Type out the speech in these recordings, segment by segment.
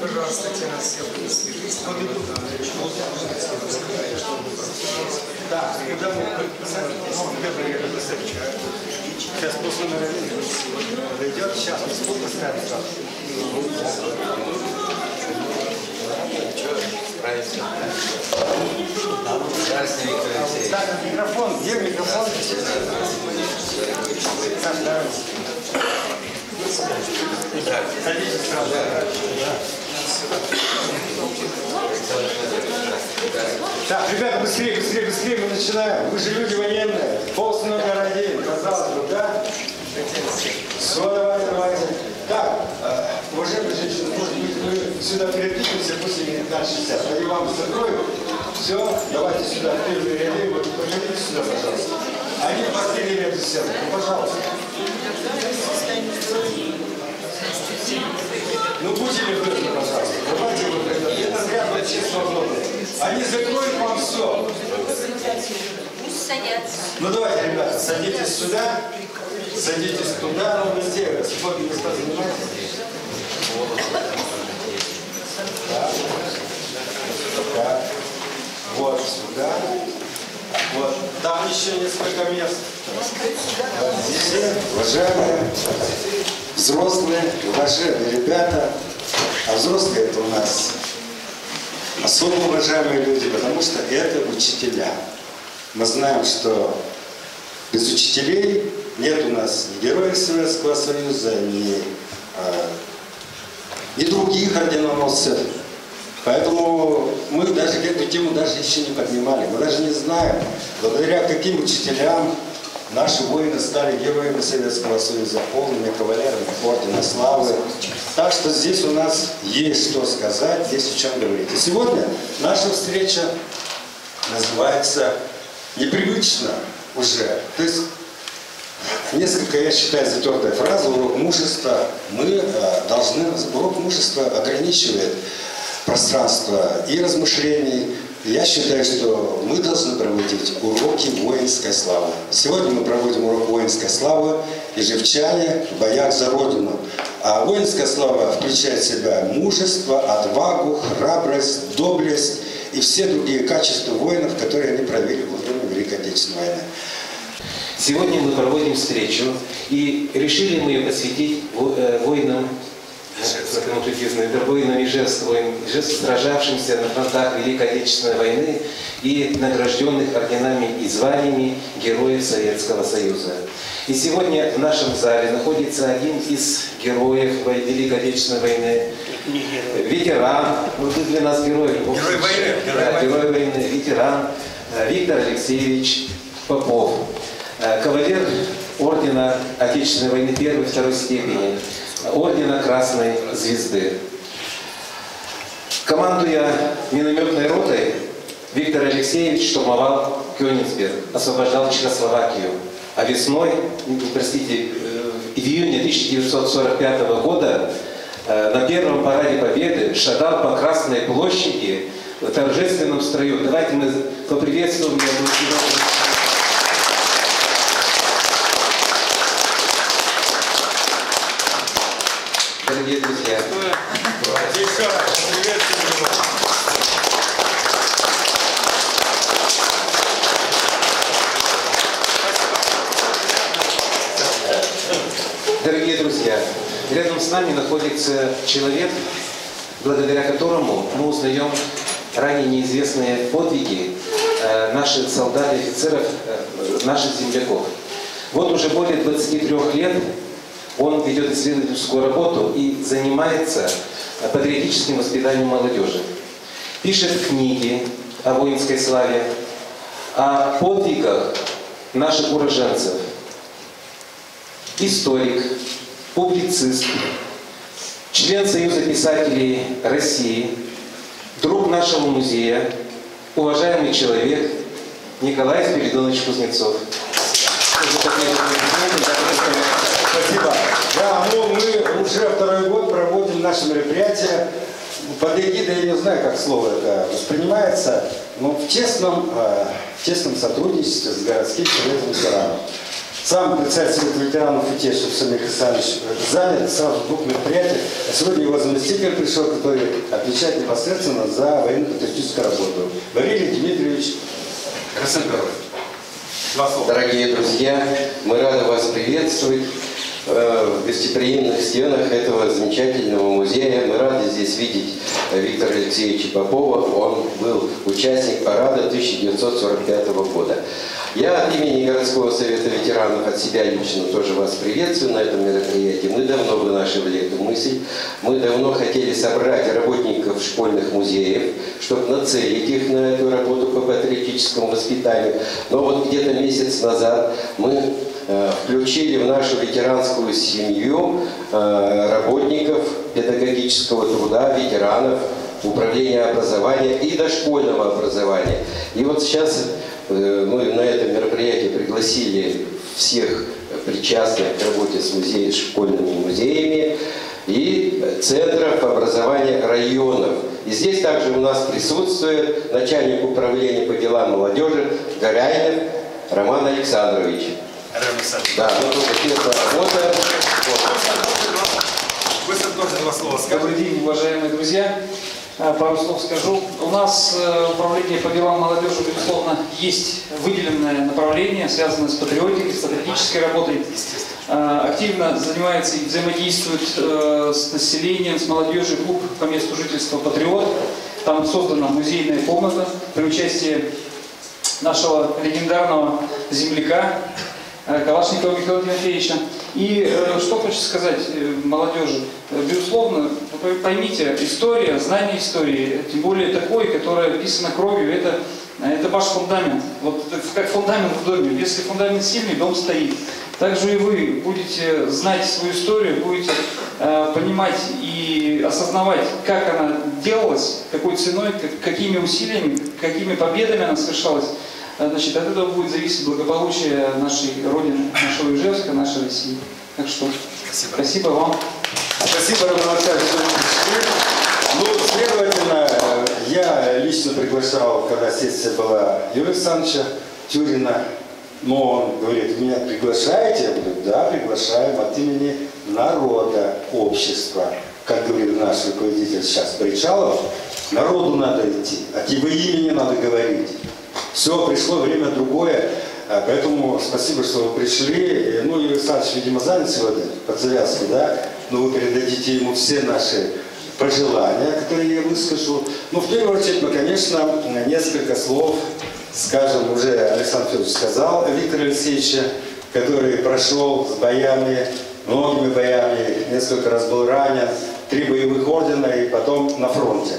Пожалуйста, те нас все свяжись. Да, когда мы сейчас после норовения дойдет, сейчас мы спут поставим. Так, микрофон, где микрофон? Садитесь сразу. Так, ребята, быстрее, быстрее, быстрее, мы начинаем. Вы же люди военные. Полз номер 1, казалось бы, да? Все, давайте, давайте. Так, уважаемые женщины, может быть, мы сюда перекликнемся после 19:60. Они вам закроют. Все, давайте сюда, в первые ряды. Вот, проходите сюда, пожалуйста. Они постели между собой. Ну, пожалуйста. Ну, будьте любезны, пожалуйста. Давайте вот это. Это ряд вообще свободный. Они закроют вам все. Пусть садятся. Ну, давайте, ребята, садитесь сюда. Садитесь туда, ровно те. Свободные места занимайтесь. Так. Вот сюда. Вот. Там еще несколько мест. Здесь, уважаемые взрослые, уважаемые ребята. А взрослые это у нас особо уважаемые люди, потому что это учителя. Мы знаем, что без учителей нет у нас ни героев Советского Союза, ни других орденоносцев. Поэтому мы даже эту тему даже еще не поднимали. Мы даже не знаем, благодаря каким учителям наши воины стали героями Советского Союза, полными кавалерами ордена славы. Так что здесь у нас есть что сказать, есть о чем говорить. И сегодня наша встреча называется непривычно уже. То есть несколько, я считаю, затертая фраза «урок мужества». Мы должны, урок мужества ограничивает пространство и размышлений. Я считаю, что мы должны проводить уроки воинской славы. Сегодня мы проводим урок воинской славы ежевчане в боях за Родину. А воинская слава включает в себя мужество, отвагу, храбрость, доблесть и все другие качества воинов, которые они проявили во время Великой Отечественной войны. Сегодня мы проводим встречу, и решили мы ее посвятить воинам, воинам Ижевска, сражавшимся на фронтах Великой Отечественной войны и награжденных орденами и званиями Героев Советского Союза. И сегодня в нашем зале находится один из героев Великой Отечественной войны, ветеран, вот для нас герой войны, ветеран Виктор Алексеевич Попов, кавалер ордена Отечественной войны 1 и 2 степени, ордена Красной Звезды. Командуя минометной ротой, Виктор Алексеевич штурмовал Кёнигсберг, освобождал Чехословакию. А весной, простите, в июне 1945 года на первом параде Победы шагал по Красной площади в торжественном строю. Давайте мы поприветствуем его. Дорогие друзья, дорогие друзья, рядом с нами находится человек, благодаря которому мы узнаем ранее неизвестные подвиги наших солдат и офицеров, наших земляков. Вот уже более 23 лет он ведет исследовательскую работу и занимается патриотическим воспитанием молодежи. Пишет книги о воинской славе, о подвигах наших уроженцев. Историк, публицист, член Союза писателей России, друг нашего музея, уважаемый человек Николай Спиридонович Кузнецов. Спасибо. Да, ну мы уже второй год проводим наше мероприятие под эгидой, я не знаю, как слово это воспринимается, но в тесном сотрудничестве с городским советом ветеранов. Сам председатель ветеранов Утешев Самир Хасанович занят сразу в двух мероприятиях. А сегодня его заместитель пришел, который отвечает непосредственно за военно-патриотическую работу. Валерий Дмитриевич Красноперов. Дорогие друзья, мы рады вас приветствовать в гостеприимных стенах этого замечательного музея. Мы рады здесь видеть Виктора Алексеевича Попова. Он был участник парада 1945 года. Я от имени городского совета ветеранов, от себя лично тоже вас приветствую на этом мероприятии. Мы давно вынашивали эту мысль. Мы давно хотели собрать работников школьных музеев, чтобы нацелить их на эту работу по патриотическому воспитанию. Но вот где-то месяц назад мы включили в нашу ветеранскую семью работников педагогического труда, ветеранов, управления образования и дошкольного образования. И вот сейчас мы на это мероприятие пригласили всех причастных к работе с музеями, школьными музеями и центров образования районов. И здесь также у нас присутствует начальник управления по делам молодежи Горяйнов Роман Александрович. Да, ну тут первая работа. Быстро тоже два слова скажу. Добрый день, уважаемые друзья. Пару слов скажу. У нас управление по делам молодежи, безусловно, есть выделенное направление, связанное с патриотикой, с патриотической работой. Активно занимается и взаимодействует с населением, с молодежью клуб по месту жительства «Патриот». Там создана музейная комната при участии нашего легендарного земляка Калашникова Михаила Тимофеевича. И что хочу сказать молодежи. Безусловно, вы поймите, история, знание истории, тем более такой, которая писана кровью, это ваш фундамент. Вот как фундамент в доме. Если фундамент сильный, дом стоит. Также и вы будете знать свою историю, будете понимать и осознавать, как она делалась, какой ценой, какими усилиями, какими победами она совершалась. Значит, от этого будет зависеть благополучие нашей Родины, нашего Ижевска, нашей России. Так что спасибо вам. Спасибо, Роман Александрович, что вы пришли. Ну, следовательно, я лично приглашал, когда сессия была, Юрия Александровича Тюрина, но он говорит, меня приглашаете? Я говорю, да, приглашаем от имени народа, общества. Как говорит наш руководитель сейчас, Бричалов, народу надо идти, от его имени надо говорить. Все, пришло время другое, поэтому спасибо, что вы пришли. Ну, Юрий Александрович, видимо, занят сегодня по завязке, да? Но вы передадите ему все наши пожелания, которые я выскажу. Ну, в первую очередь, мы, конечно, несколько слов скажем, уже Александр Федорович сказал, Виктор Алексеевич, который прошел с боями, многими боями, несколько раз был ранен, 3 боевых ордена и потом на фронте.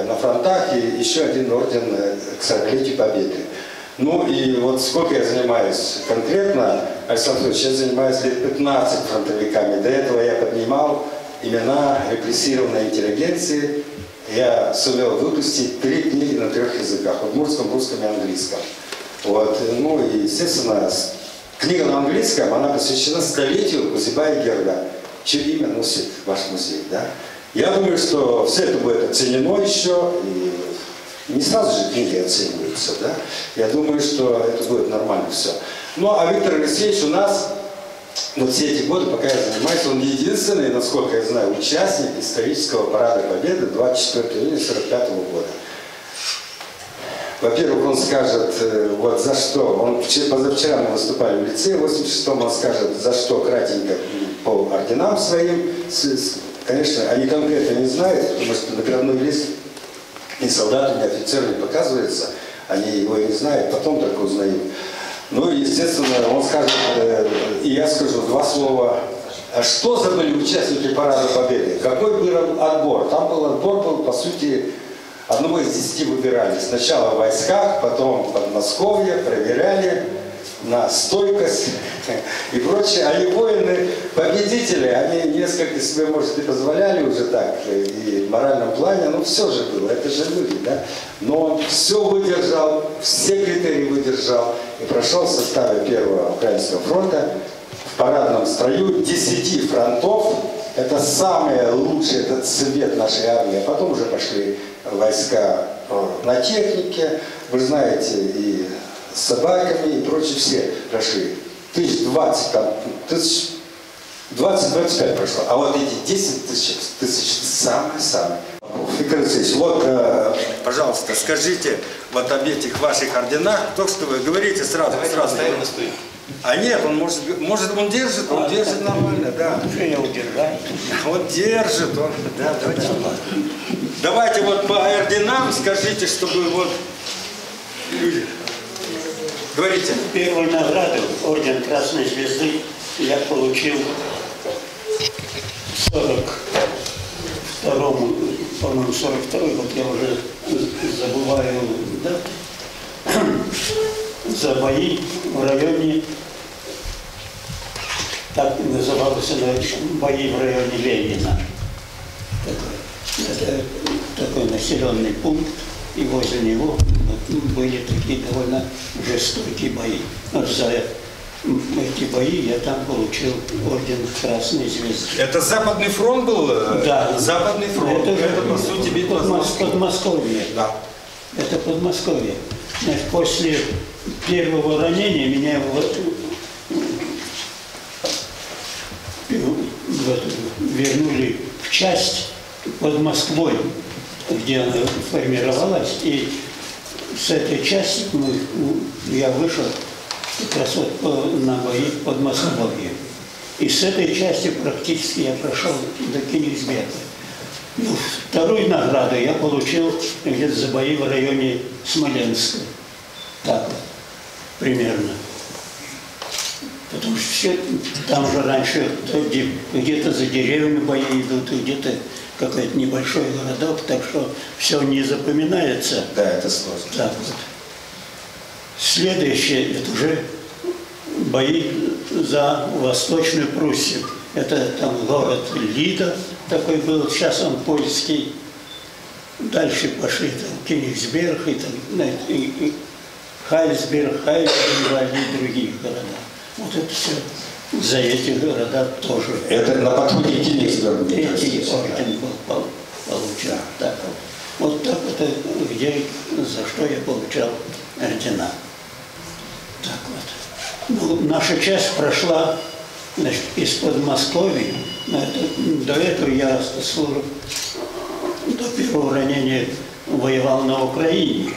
На фронтах и еще 1 орден к 40-летию Победы. Ну и вот сколько я занимаюсь конкретно, Александр Федорович, я занимаюсь лет 15 фронтовиками. До этого я поднимал имена репрессированной интеллигенции. Я сумел выпустить 3 книги на 3 языках, удмуртском, русском и английском. Вот. Ну и, естественно, книга на английском, она посвящена столетию Кузибая Герда, чье имя носит ваш музей. Да? Я думаю, что все это будет оценено еще, и не сразу же книги оцениваются. Да? Я думаю, что это будет нормально все. Ну а Виктор Алексеевич у нас, вот все эти годы, пока я занимаюсь, он единственный, насколько я знаю, участник исторического парада Победы 24 июня 1945 года. Во-первых, он скажет, вот за что, позавчера мы выступали в лицее, в 86-м он скажет, за что кратенько по орденам своим. Конечно, они конкретно не знают, потому что наградной лист ни солдату, ни офицеру не показывается, они его и не знают, потом только узнают. Ну, естественно, он скажет, и я скажу 2 слова. Что за были участники Парада Победы? Какой был отбор? Там был отбор, по сути, одного из 10 выбирали. Сначала в войсках, потом в Подмосковье, проверяли на стойкость и прочее. А воины, победители, они несколько себе, может, и позволяли уже так, и в моральном плане, ну все же было, это же люди, да? Но он все выдержал, все критерии выдержал и прошел в составе 1-го Украинского фронта в парадном строю 10 фронтов. Это самое лучшее, это цвет нашей армии. А потом уже пошли войска на технике, вы знаете, и с собаками, и прочее, все прошли. 20, там, 20-25 прошло. А вот эти 10 тысяч самые-самые. Виктор Алексеевич, вот, пожалуйста, скажите вот об этих ваших орденах, то, что вы говорите сразу. Давайте сразу. поставим на стойку. А нет, он может он держит нормально, да. Что я удержаю? Вот держит он, да, давайте вот по орденам скажите, чтобы вот люди. Говорите. Первую награду, орден Красной Звезды, я получил в 42-му, по-моему, 42-й, вот я уже забываю даты, за бои в районе, так назывался, бои в районе Ленина. Это такой населенный пункт, и возле него были такие довольно жестокие бои. Вот за эти бои я там получил орден Красной Звезды. Это Западный фронт был? Да. Западный фронт. Это по сути битва за Москву. Подмосковье. Да. Это Подмосковье. Значит, после первого ранения меня вернули в часть под Москвой, где она формировалась. И с этой части я вышел как раз вот на бои под Подмосковье. И с этой части практически я прошел до Кенигсберга. Ну, вторую награду я получил где-то за бои в районе Смоленска. Так вот, примерно. Потому что все, там же раньше где-то за деревьями бои идут, и где-то какой-то небольшой городок, так что все не запоминается. Да, это сложно. Так вот. Следующее, это уже бои за Восточную Пруссию. Это там город Лида такой был, сейчас он польский. Дальше пошли там Кенигсберг и Хальсберг, и другие города. Вот это все за эти города тоже. Это на подходе к Кенигсбергу. Третий орден был получен. Так вот. Вот так вот, где, за что я получал ордена. Так вот. Ну, наша часть прошла, значит, из Подмосковья. До этого я до первого ранения воевал на Украине.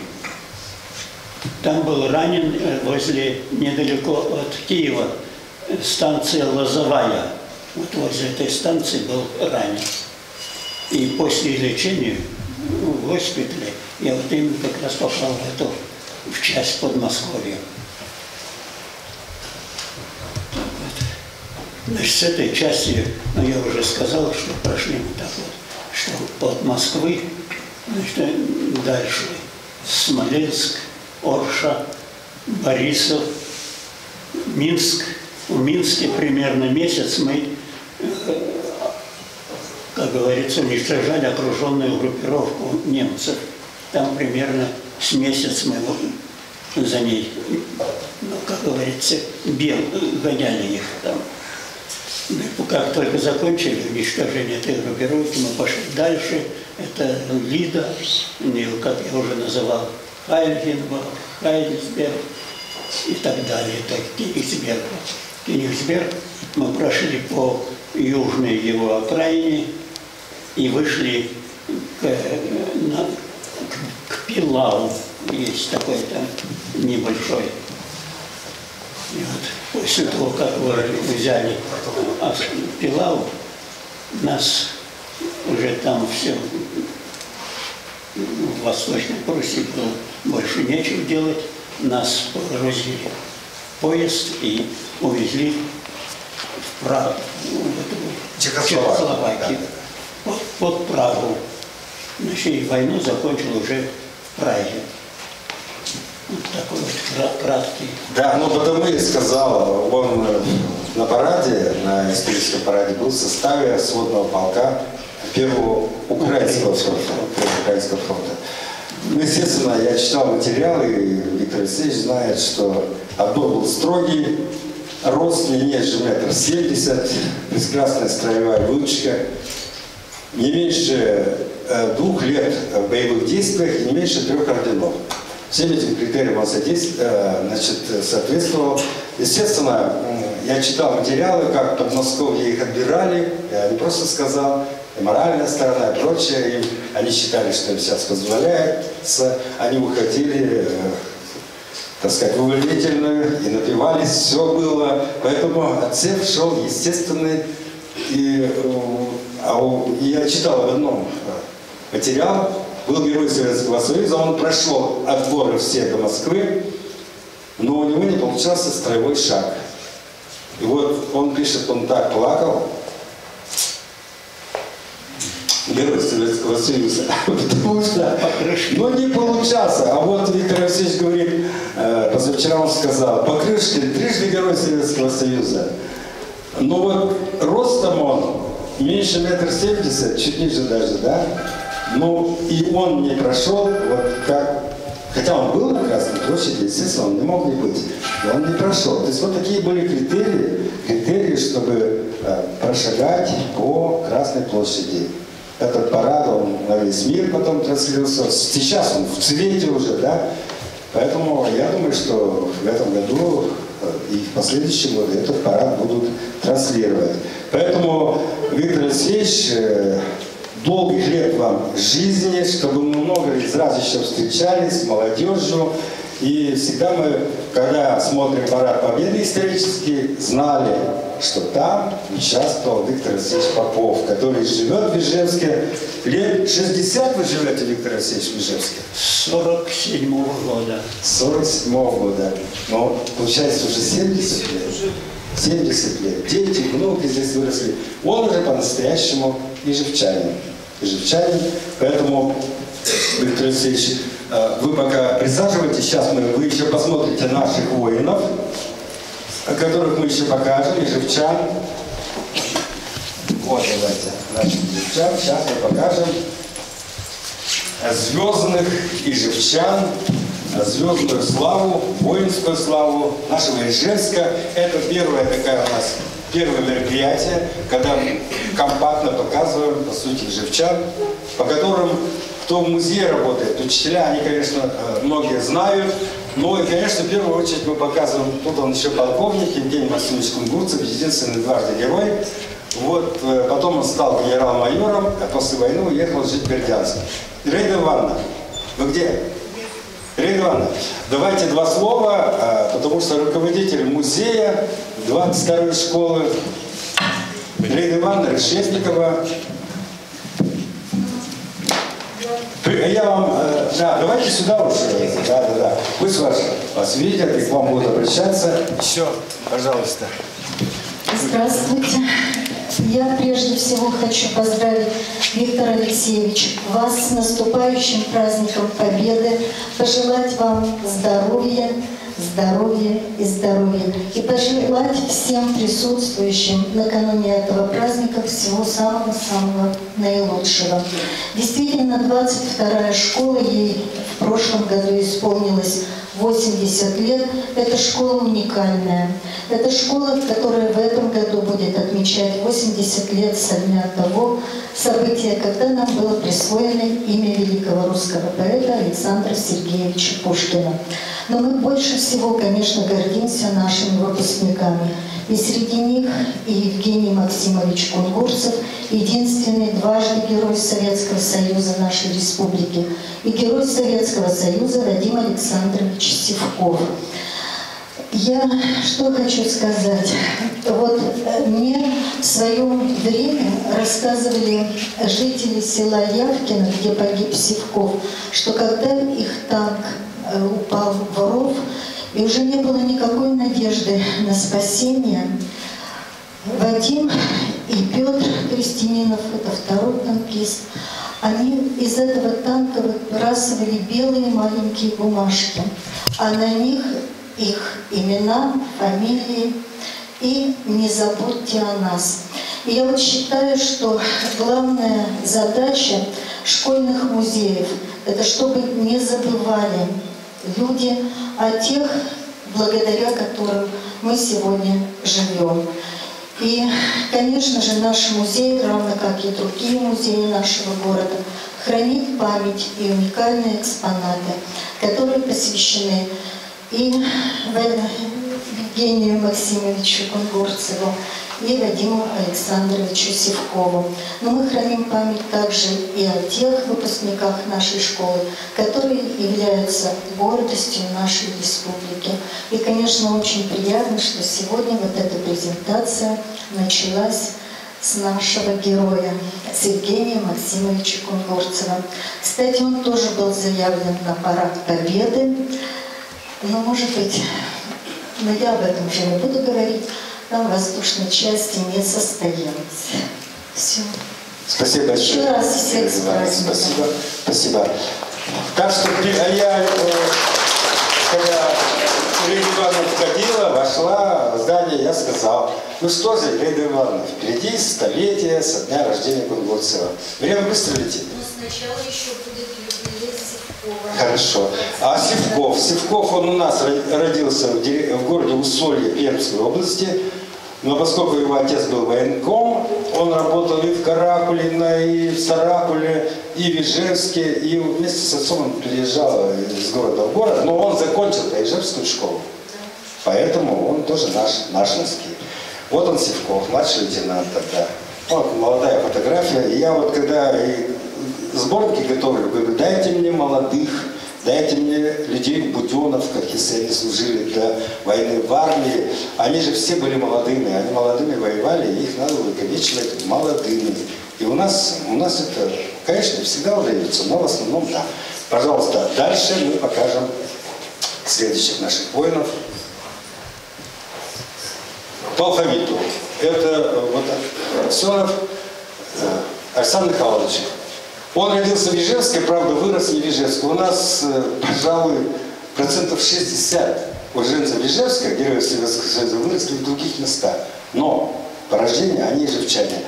Там был ранен недалеко от Киева, станция Лозовая. Вот возле этой станции был ранен. И после лечения в госпитале я вот именно как раз попал в часть Подмосковья. Значит, с этой части, я уже сказал, что прошли мы так вот, что от Москвы, значит, дальше Смоленск, Орша, Борисов, Минск. В Минске примерно месяц мы, как говорится, уничтожали окруженную группировку немцев. Там примерно с месяц мы за ней, ну, как говорится, гоняли их там. Как только закончили уничтожение этой группировки, мы пошли дальше. Это Лида, как я уже называл, Хальсберг и так далее. Так, Кенигсберг. Кенигсберг мы прошли по южной его окраине и вышли к Пилау. Есть такой там небольшой. И вот после того, как мы взяли Пилау, нас уже там все в Восточной Пруссии было больше нечего делать. Нас погрузили в поезд и увезли в Прагу, в Чехословакию, под Прагу. Значит, и войну закончил уже в Праге. Вот такой вот краткий. Да, ну потому и сказал, он на параде, на историческом параде был в составе сводного полка Первого Украинского фронта. Ну, естественно, я читал материалы, и Виктор Алексеевич знает, что отбор был строгий, рост не ниже 1,70 м, прекрасная строевая выучка, не меньше 2 лет в боевых действиях и не меньше 3 орденов. всем этим критериям он соответствовал. Естественно, я читал материалы, как в Подмосковье их отбирали, я не просто сказал, и моральная сторона, и прочее. Они считали, что им сейчас позволяется, они уходили, так сказать, в увольнительную и напивались, все было. Поэтому отсев шел естественный. И я читал в одном материале, был герой Советского Союза, он прошел отборы все до Москвы, но у него не получался строевой шаг. И вот он пишет, он так плакал, герой Советского Союза, потому что не получался. А вот Виктор Алексеевич говорит, позавчера он сказал, Покрышкин трижды герой Советского Союза. Но вот ростом он меньше 1,70 м, чуть ниже даже, да? Ну и он не прошел, вот как, хотя он был на Красной площади, естественно, он не мог не быть, но он не прошел. То есть вот такие были критерии, чтобы прошагать по Красной площади. Этот парад, он на весь мир потом транслировался. Сейчас он в цвете уже, да? Поэтому я думаю, что в этом году и в последующие годы этот парад будут транслировать. Поэтому, Виктор Алексеевич, долгих лет вам жизни, чтобы мы много раз еще встречались с молодежью. И всегда мы, когда смотрим парад Победы исторический, знали, что там участвовал Виктор Алексеевич Попов, который живет в Ижевске. Лет 60 вы живете, Виктор Алексеевич, в Ижевске? 47-го года. 47-го года. Ну, получается, уже 70 лет. 70 лет. Дети, внуки здесь выросли. Он уже по-настоящему ижевчанин. Поэтому, Виктор Алексеевич, вы пока присаживайтесь, сейчас вы еще посмотрите наших воинов, которых мы еще покажем, ижевчан. Вот, давайте, наших ижевчан. Сейчас мы покажем звездных ижевчан, звездную славу, воинскую славу нашего Ижевска. Это первое мероприятие, когда мы компактно показываем, по сути, ижевчан, по которым, кто в музее работает, учителя, они, конечно, многие знают, но, и, конечно, в первую очередь мы показываем, тут он еще полковник, Евгений Максимович Кунгурцев, единственный дважды герой. Вот, потом он стал генерал-майором, а после войны уехал жить в Бердянск. Ираида Ивановна, вы где? Ираида Ивановна, давайте два слова, потому что руководитель музея 22-й школы Ираида Ивановна Решетникова. Я вам, да, давайте сюда уж, да. Пусть вас видят и к вам будут обращаться. Еще, пожалуйста. Здравствуйте. Я прежде всего хочу поздравить, Виктор Алексеевич, вас с наступающим праздником Победы, пожелать вам здоровья, здоровья и здоровья. И пожелать всем присутствующим накануне этого праздника всего самого-самого наилучшего. Действительно, 22-я школа, ей в прошлом году исполнилось 80 лет. Это школа уникальная. Это школа, которая в этом году будет отмечать 80 лет со дня того события, когда нам было присвоено имя великого русского поэта Александра Сергеевича Пушкина. Но мы больше всего, конечно, гордимся нашими выпускниками. И среди них и Евгений Максимович Кунгурцев, единственный дважды герой Советского Союза нашей республики, и герой Советского Союза Вадим Александрович Сивков. Я что хочу сказать. Вот мне в свое время рассказывали жители села Явкино, где погиб Сивков, что когда их танк упал в ров, и уже не было никакой надежды на спасение, Вадим и Петр Крестининов, это второй танкист, они из этого танка выбрасывали белые маленькие бумажки, а на них их имена, фамилии и «Не забудьте о нас». И я вот считаю, что главная задача школьных музеев – это чтобы не забывали люди о тех, благодаря которым мы сегодня живем. И, конечно же, наш музей, равно как и другие музеи нашего города, хранит память и уникальные экспонаты. которые посвящены и Евгению Максимовичу Кунгурцеву, и Вадиму Александровичу Сивкову. Но мы храним память также и о тех выпускниках нашей школы, которые являются гордостью нашей республики. И, конечно, очень приятно, что сегодня вот эта презентация началась с нашего героя, с Евгения Максимовича Кунгурцева. Кстати, он тоже был заявлен на парад Победы, но, может быть, но я об этом уже не буду говорить, там воздушной части не состоялось. Все. Спасибо большое. Еще раз всех с праздником. Спасибо. Спасибо. Так что я, когда Ирина Ивановна входила, вошла в здание, я сказал: ну что же, Ирина Ивановна, впереди столетие со дня рождения Кунгурцева. Время быстро летит. Но сначала еще будет юбилей Сивкова. Хорошо. А Сивков? Сивков, он у нас родился в городе Усолье Пермской области. Но поскольку его отец был военком, он работал и в Каракулино, и в Сарапуле, и в Ижевске, и вместе с отцом он переезжал из города в город, но он закончил Ижевскую школу. Поэтому он тоже нашинский. Вот он, Сивков, младший лейтенант тогда. Вот молодая фотография. И я вот когда сборники готовлю, говорю: дайте мне молодых, дайте мне людей буденов, как если они служили для войны в армии. Они же все были молодыми, они молодыми воевали, и их надо увековечивать молодыми. И у нас это, конечно, всегда удается, но в основном да. Пожалуйста, дальше мы покажем следующих наших воинов. По алфавиту. Это вот Аксенов Александр Михайлович. Он родился в Ижевске, правда, вырос не в Ижевске. У нас, пожалуй, 60% уроженцев Ижевска, героев Советского Союза, выросли в других местах. Но по рождению они ижевчане.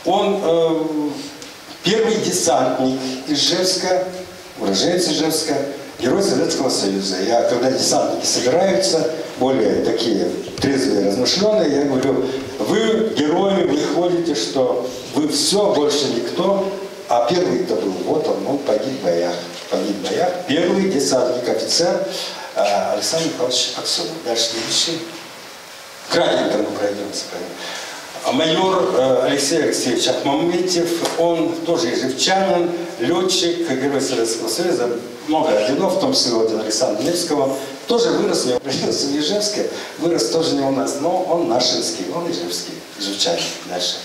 Он первый десантник Ижевска, уроженец Ижевска, герой Советского Союза. Когда десантники собираются, более такие трезвые, размышленные, я говорю: вы герои, вы ходите, что вы все, больше никто. А первый-то был, вот он погиб в боях. Первый десантник, офицер Александр Михайлович Аксенов. Дальше следующий. Кратенько мы пройдемся. Майор Алексей Алексеевич Ахмаметьев, он тоже ижевчанин, летчик, герой Советского Союза, много орденов, в том числе орден Александра Невского. Тоже вырос, не родился в Ижевске, вырос тоже не у нас, но он нашинский, он ижевский, ижевчанин. Дальше.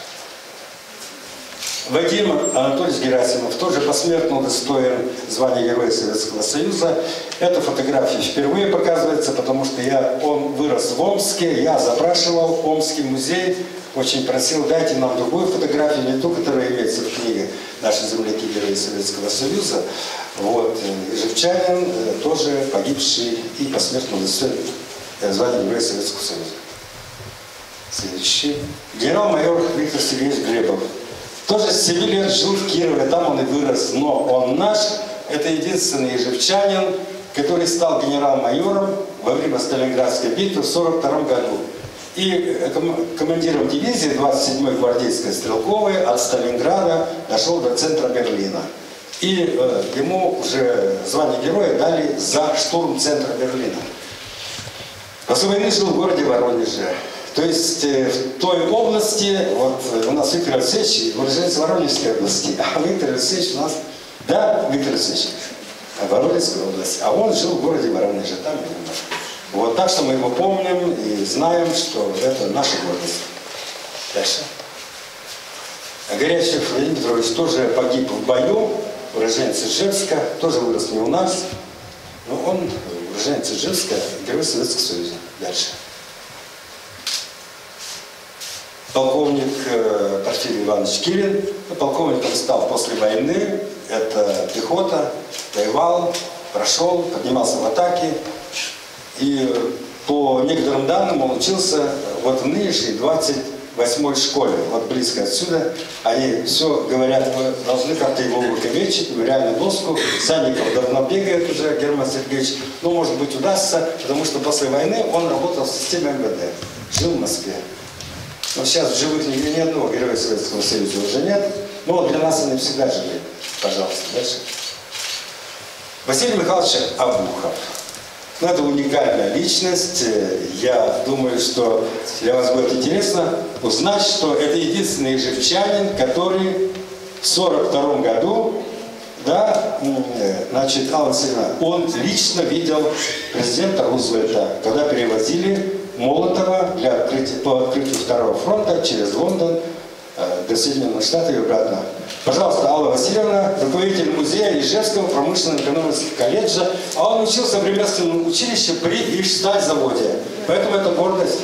Вадим Анатольевич Герасимов тоже посмертно удостоен звания Героя Советского Союза. Эта фотография впервые показывается, потому что он вырос в Омске, я запрашивал Омский музей, очень просил: дайте нам другую фотографию, не ту, которая имеется в книге «Наши земляки Герои Советского Союза». Вот, ижевчанин, тоже погибший и посмертно удостоен звания Героя Советского Союза. Следующий. Генерал-майор Виктор Сергеевич Глебов. Тоже с 7 лет жил в Кирове, там он и вырос, но он наш. Это единственный ижевчанин, который стал генерал-майором во время Сталинградской битвы в 1942 году. И командиром дивизии 27-й гвардейской стрелковой от Сталинграда дошел до центра Берлина. И ему уже звание героя дали за штурм центра Берлина. После войны жил в городе Воронеже. То есть в той области, вот у нас Виктор Алексеевич, уроженец Воронежской области, а Виктор Алексеевич у нас, да, Виктор Алексеевич, Воронежская область, а он жил в городе Воронеже, там именно. Вот так что мы его помним и знаем, что это наша гордость. Дальше. Горячев Владимир Петрович тоже погиб в бою, уроженец Ижевска, тоже вырос не у нас, но он уроженец Ижевска, герой Советского Союза. Дальше. Полковник Порфирий Иванович Килин. Полковником стал после войны. Это пехота, воевал, прошел, поднимался в атаке. И по некоторым данным он учился вот в нынешней 28-й школе, вот близко отсюда. Они все говорят: мы должны как-то его увековечить, реально доску. Санников давно бегает уже, Герман Сергеевич. Ну, может быть, удастся, потому что после войны он работал в системе МВД, жил в Москве. Но сейчас в живых ни одного героя Советского Союза уже нет. Но для нас они всегда живы. Пожалуйста, дальше. Василий Михайлович Обухов. Ну, это уникальная личность. Я думаю, что для вас будет интересно узнать, что это единственный ижевчанин, который в 1942 году, да, значит, Алла Васильевна, он лично видел президента Рузвельта, когда перевозили Молотова по открытию Второго фронта через Лондон до Соединенных Штатов и обратно. Пожалуйста, Алла Васильевна, руководитель музея Ижевского промышленно-экономического колледжа, а он учился в ремесленном училище при Ижсталь-заводе. Поэтому это гордость.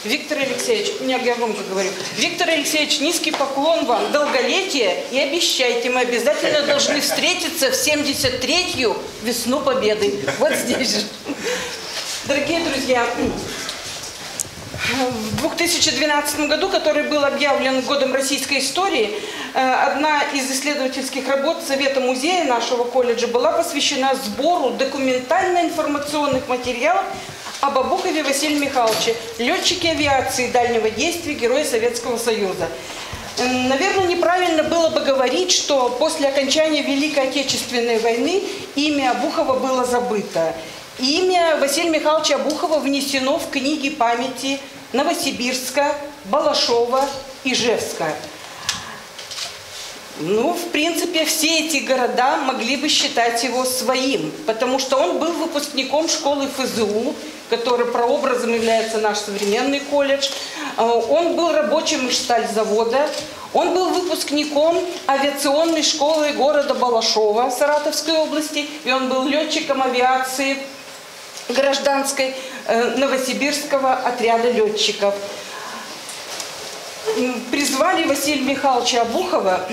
Виктор Алексеевич, я громко говорю. Виктор Алексеевич, низкий поклон вам, долголетие, и обещайте, мы обязательно должны встретиться в 73-ю весну Победы. Вот здесь же. Дорогие друзья, в 2012 году, который был объявлен годом российской истории, одна из исследовательских работ Совета музея нашего колледжа была посвящена сбору документально-информационных материалов об Обухове Василии Михайловиче, летчике авиации дальнего действия, герой Советского Союза. Наверное, неправильно было бы говорить, что после окончания Великой Отечественной войны имя Обухова было забыто. Имя Василия Михайловича Обухова внесено в книги памяти Новосибирска, Балашова, Ижевска. Ну, в принципе, все эти города могли бы считать его своим, потому что он был выпускником школы ФЗУ, который прообразом является наш современный колледж. Он был рабочим Ижсталь-завода. Он был выпускником авиационной школы города Балашова Саратовской области, и он был летчиком авиации гражданской Новосибирского отряда летчиков. Призвали Василия Михайловича Обухова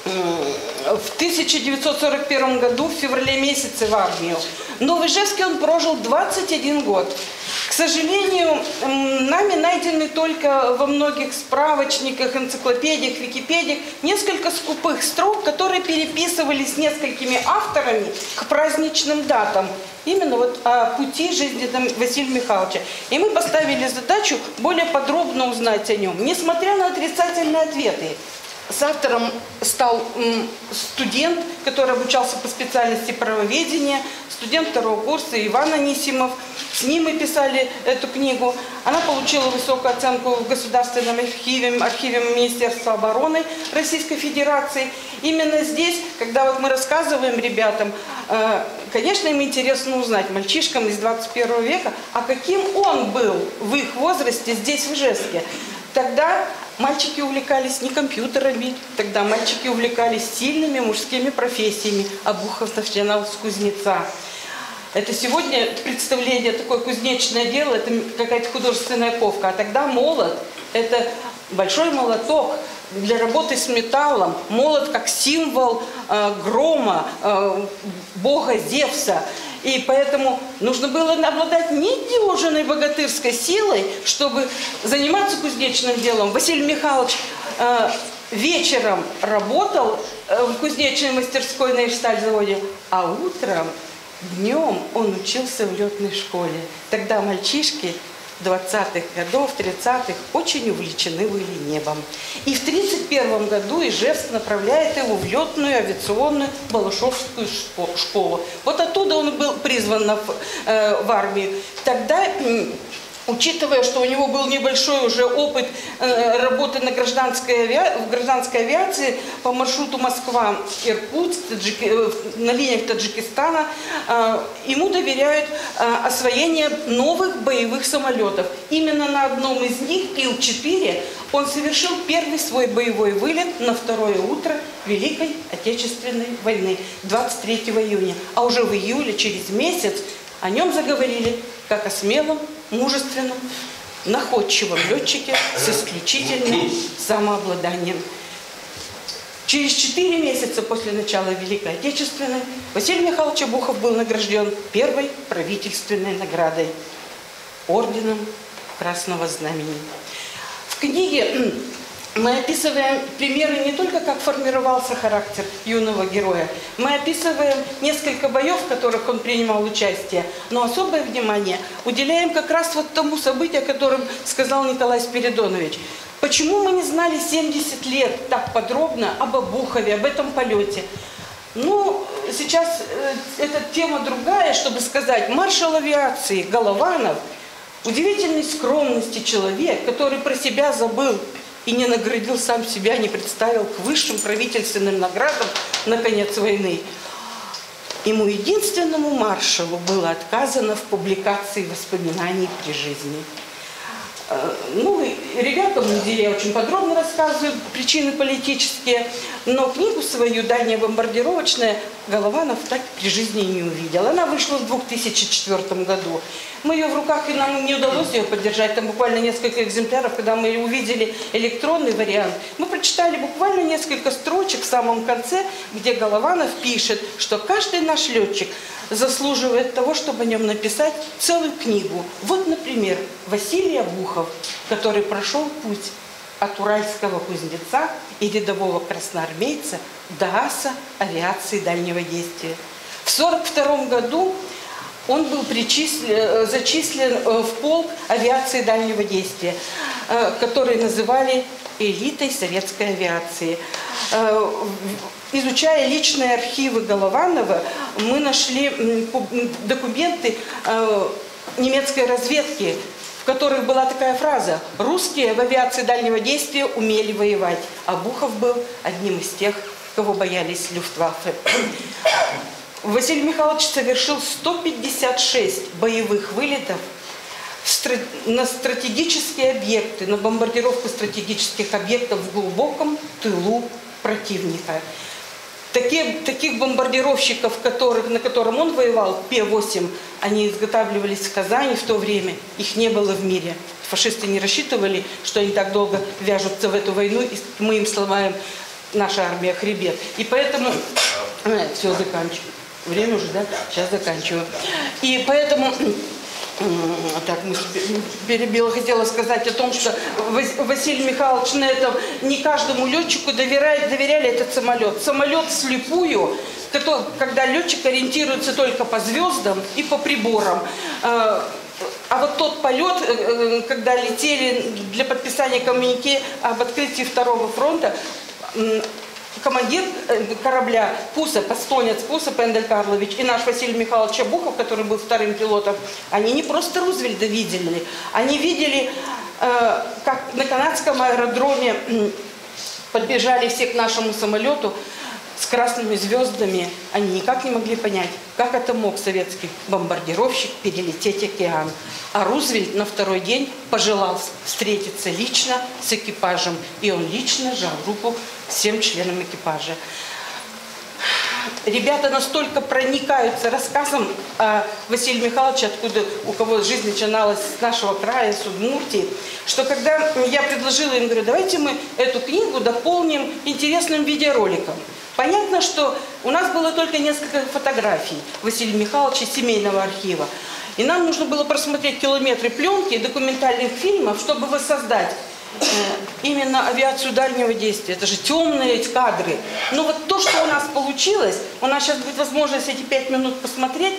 в 1941 году, в феврале месяце, в армию. Но в Ижевске он прожил 21 год. К сожалению, нами найдены только во многих справочниках, энциклопедиях, википедиях несколько скупых строк, которые переписывались несколькими авторами к праздничным датам. Именно вот о пути жизни Василия Михайловича. И мы поставили задачу более подробно узнать о нем, несмотря на отрицательные ответы. С автором стал студент, который обучался по специальности правоведения, студент второго курса Иван Анисимов. С ним мы писали эту книгу. Она получила высокую оценку в Государственном архиве Министерства обороны Российской Федерации. Именно здесь, когда вот мы рассказываем ребятам, конечно, им интересно узнать, мальчишкам из 21 века, а каким он был в их возрасте здесь, в Ижевске. Тогда мальчики увлекались не компьютерами, тогда мальчики увлекались сильными мужскими профессиями. Обухов начинал с кузнеца. Это сегодня представление, такое кузнечное дело, это какая-то художественная ковка. А тогда молот – это большой молоток для работы с металлом. Молот как символ грома, бога Зевса. И поэтому нужно было обладать недюжинной богатырской силой, чтобы заниматься кузнечным делом. Василий Михайлович вечером работал в кузнечной мастерской на Ижсталь-заводе, а утром, днем он учился в летной школе. Тогда мальчишки 20-х годов, 30-х очень увлечены были небом. И в 1931 году Ижевск направляет его в летную авиационную Балашовскую школу. Вот оттуда он был призван в армию. Тогда, учитывая, что у него был небольшой уже опыт работы на в гражданской авиации по маршруту Москва-Иркутск, на линиях Таджикистана, ему доверяют освоение новых боевых самолетов. Именно на одном из них, Ил-4, он совершил первый свой боевой вылет на второе утро Великой Отечественной войны, 23 июня. А уже в июле, через месяц, о нем заговорили как о смелом, мужественном, находчивом летчике с исключительным самообладанием. Через 4 месяца после начала Великой Отечественной Василий Михайлович Обухов был награжден первой правительственной наградой – орденом Красного Знамени. В книге мы описываем примеры не только, как формировался характер юного героя, мы описываем несколько боев, в которых он принимал участие, но особое внимание уделяем как раз вот тому событию, о котором сказал Николай Спиридонович. Почему мы не знали 70 лет так подробно об Обухове, об этом полете? Ну, сейчас эта тема другая, чтобы сказать, маршал авиации Голованов, удивительной скромности человек, который про себя забыл и не наградил сам себя, не представил к высшим правительственным наградам на конец войны. Ему, единственному маршалу, было отказано в публикации воспоминаний при жизни. Ну, ребята в музее очень подробно рассказывают причины политические, но книгу свою «Дальняя бомбардировочная» Голованов так при жизни и не увидел. Она вышла в 2004 году. Мы ее в руках, и нам не удалось ее поддержать. Там буквально несколько экземпляров, когда мы увидели электронный вариант. Мы прочитали буквально несколько строчек в самом конце, где Голованов пишет, что каждый наш летчик заслуживает того, чтобы о нем написать целую книгу. Вот, например, Василий Обухов, который прошел путь от уральского кузнеца и рядового красноармейца до аса авиации дальнего действия. В 1942 году он был зачислен в полк авиации дальнего действия, который называли элитой советской авиации. Изучая личные архивы Голованова, мы нашли документы немецкой разведки, в которых была такая фраза: «Русские в авиации дальнего действия умели воевать». А Обухов был одним из тех, кого боялись Люфтваффе. Василий Михайлович совершил 156 боевых вылетов на стратегические объекты, на бомбардировку стратегических объектов в глубоком тылу противника. Таких бомбардировщиков, на котором он воевал, П-8, они изготавливались в Казани в то время, их не было в мире. Фашисты не рассчитывали, что они так долго вяжутся в эту войну, и мы им сломаем, наша армия, хребет. И поэтому... Все, заканчиваю. Время уже, да? Сейчас заканчиваю. И поэтому... Так, перебила, хотела сказать о том, что Василий Михайлович на этом не каждому летчику доверяли этот самолет. Самолет вслепую, когда летчик ориентируется только по звездам и по приборам. А вот тот полет, когда летели для подписания коммюнике об открытии Второго фронта, командир корабля Пусеп, эстонец Пусеп Эндель Карлович и наш Василий Михайлович Обухов, который был вторым пилотом, они не просто Рузвельта видели, они видели, как на канадском аэродроме подбежали все к нашему самолету с красными звездами. Они никак не могли понять, как это мог советский бомбардировщик перелететь океан. А Рузвельт на второй день пожелал встретиться лично с экипажем, и он лично сжал руку всем членам экипажа. Ребята настолько проникаются рассказом о Василии Михайловиче, у кого жизнь начиналась с нашего края, с Удмуртии, что когда я предложила им, говорю, давайте мы эту книгу дополним интересным видеороликом. Понятно, что у нас было только несколько фотографий Василия Михайловича из семейного архива. И нам нужно было просмотреть километры пленки и документальных фильмов, чтобы воссоздать именно авиацию дальнего действия. Это же темные эти кадры. Но вот то, что у нас получилось, у нас сейчас будет возможность эти 5 минут посмотреть.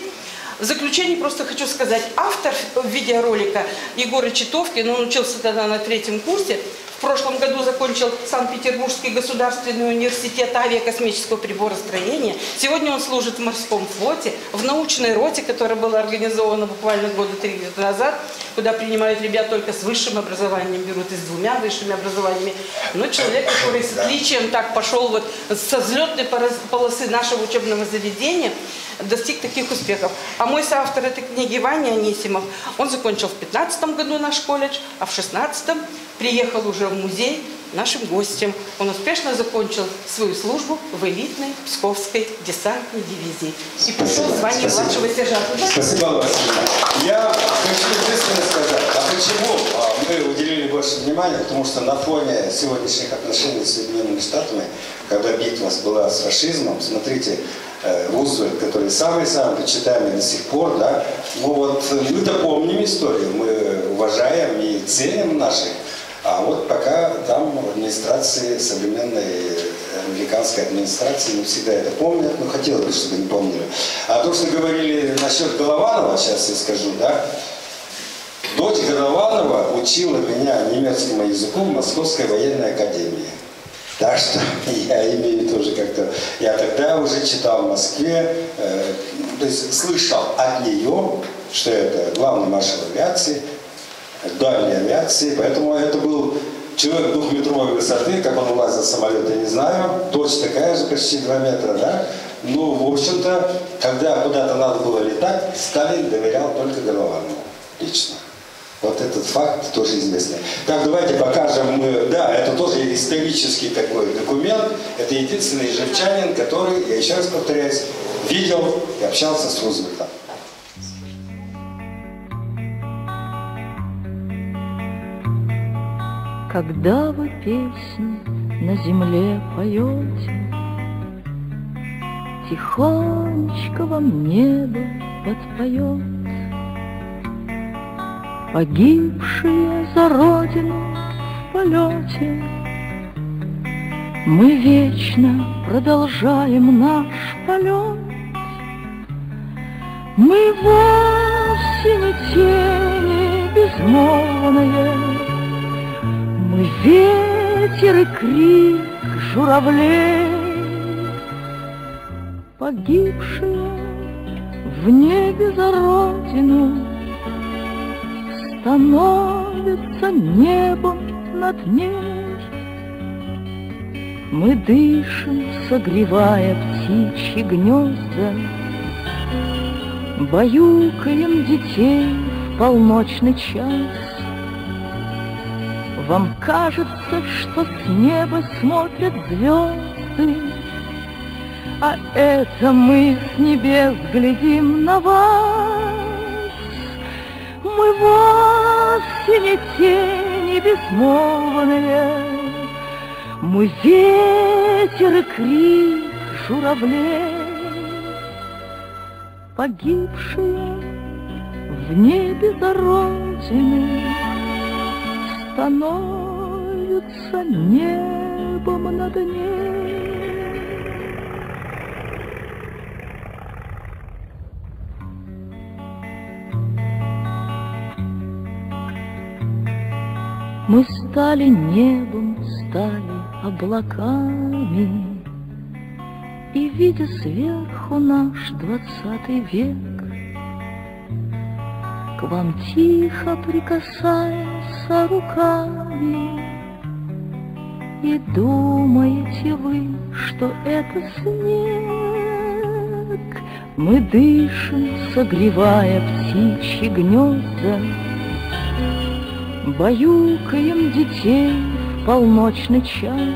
В заключение просто хочу сказать, автор видеоролика Егор Ичитовкин, он учился тогда на 3-м курсе, в прошлом году закончил Санкт-Петербургский государственный университет авиакосмического приборостроения. Сегодня он служит в морском флоте, в научной роте, которая была организована буквально года 3 назад, куда принимают ребят только с высшим образованием, берут и с 2 высшими образованиями. Но человек, который с отличием так пошел вот со взлетной полосы нашего учебного заведения, достиг таких успехов. А мой соавтор этой книги Ваня Анисимов, он закончил в 15 году наш колледж, а в 16 приехал уже в музей нашим гостем. Он успешно закончил свою службу в элитной Псковской десантной дивизии. И пошел в звание младшего сержанта. Спасибо, Василий. Я хочу единственное сказать, а почему мы уделили больше внимания, потому что на фоне сегодняшних отношений с Соединенными Штатами, когда битва была с фашизмом, смотрите, Рузвельт, который самый-самый почитаемый до сих пор, да, ну вот мы-то помним историю, мы уважаем и ценим наших. А вот пока там в администрации, современной американской администрации не всегда это помнят, но хотелось бы, чтобы не помнили. А то, что говорили насчет Голованова, сейчас я скажу, да, дочь Голованова учила меня немецкому языку в Московской военной академии. Так что я имею тоже как-то... Я тогда уже читал в Москве, то есть слышал от нее, что это главный маршал авиации, дальней авиации, поэтому это был человек 2-метровой высоты, как он лазил в самолет, я не знаю, точно такая же, почти 2 метра, да? Ну, в общем-то, когда куда-то надо было летать, Сталин доверял только Голованову лично. Вот этот факт тоже известный. Так, давайте покажем. Да, это тоже исторический такой документ. Это единственный ижевчанин, который, я еще раз повторяюсь, видел и общался с Рузвельтом. Когда вы песни на земле поете, тихонечко вам небо подпоет. Погибшие за Родину в полете, мы вечно продолжаем наш полет. Мы вовсе не тени безмолвные, мы ветер и крик журавлей. Погибшие в небе за Родину становится небом над ней. Мы дышим, согревая птичьи гнезда, баюкаем детей в полночный час. Вам кажется, что с неба смотрят звезды, а это мы с небес глядим на вас. Мы вовсе не тени безмолвные, мы ветер и крик журавлей. Погибшие в небе за Родину становятся небом над ней. Мы стали небом, стали облаками, и, видя сверху наш 20 век, к вам тихо прикасается руками, и думаете вы, что это снег. Мы дышим, согревая птичьи гнезда, баюкаем детей в полночный час.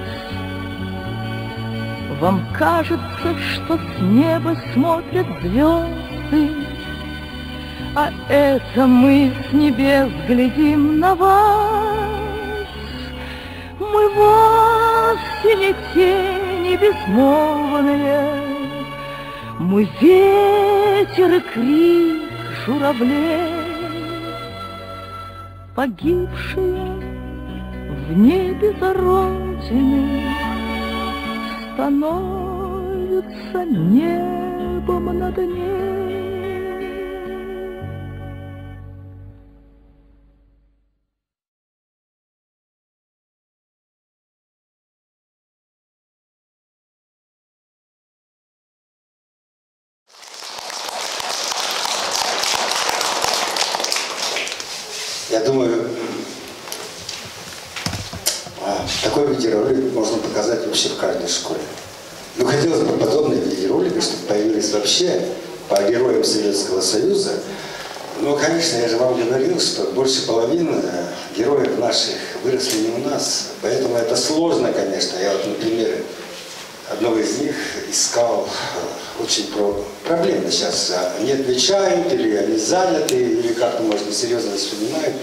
Вам кажется, что с неба смотрят звезды, а это мы с небес глядим на вас. Мы вовсе не тени безмолвные, мы ветер и крик журавлей. Погибшие в небе за Родину становятся небом над ней. Я думаю, такой видеоролик можно показать вообще в каждой школе. Ну, хотелось бы подобные видеоролики, чтобы появились вообще по героям Советского Союза. Ну, конечно, я же вам говорил, что больше половины героев наших выросли не у нас. Поэтому это сложно, конечно. Я вот, например, одного из них искал, очень проблемно сейчас. Они отвечают, или они заняты, или как-то, может быть, серьезно воспринимают.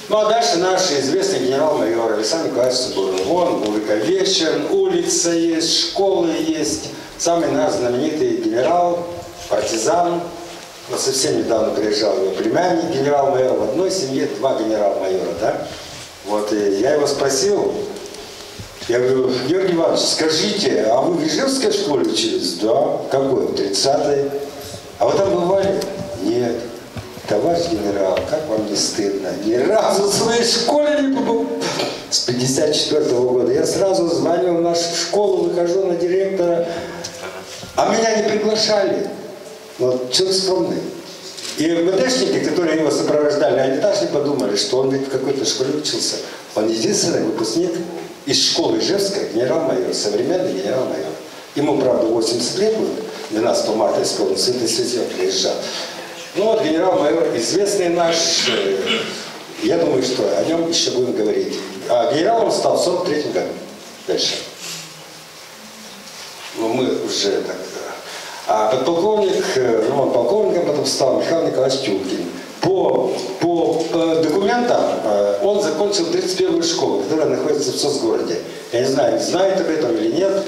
Ну, а дальше наш известный генерал-майор Александр Николаевич Суворов. Вон, Увековечен, улица есть, школы есть. Самый наш знаменитый генерал, партизан. Вот совсем недавно приезжал его племянник, генерал-майор. В одной семье 2 генерал-майора, да? Вот, и я его спросил, я говорю: Георгий Иванович, скажите, а вы в Ижевской школе учились? Да. Какой? В 30-й. А вы там бывали? Нет. товарищ генерал, как вам не стыдно? Ни разу в своей школе не побыл. С 54-го года я сразу звоню в нашу школу, выхожу на директора, а меня не приглашали. Вот, человек скромный. И МВДшники, которые его сопровождали, они даже не подумали, что он ведь в какой-то школе учился. Он единственный выпускник из школы Ижевска, генерал-майор, современный генерал-майор. Ему, правда, 80 лет будет, 12 марта исполнился, в этой связи он приезжал. Ну вот генерал-майор известный наш, я думаю, что о нем еще будем говорить. А генералом стал в 43-м году. Дальше. Ну мы уже так... А подполковник, ну он полковником потом стал, Михаил Николаевич Тюлькин. По документам он закончил 31-ю школу, которая находится в соцгороде. Я не знаю, знает об этом или нет.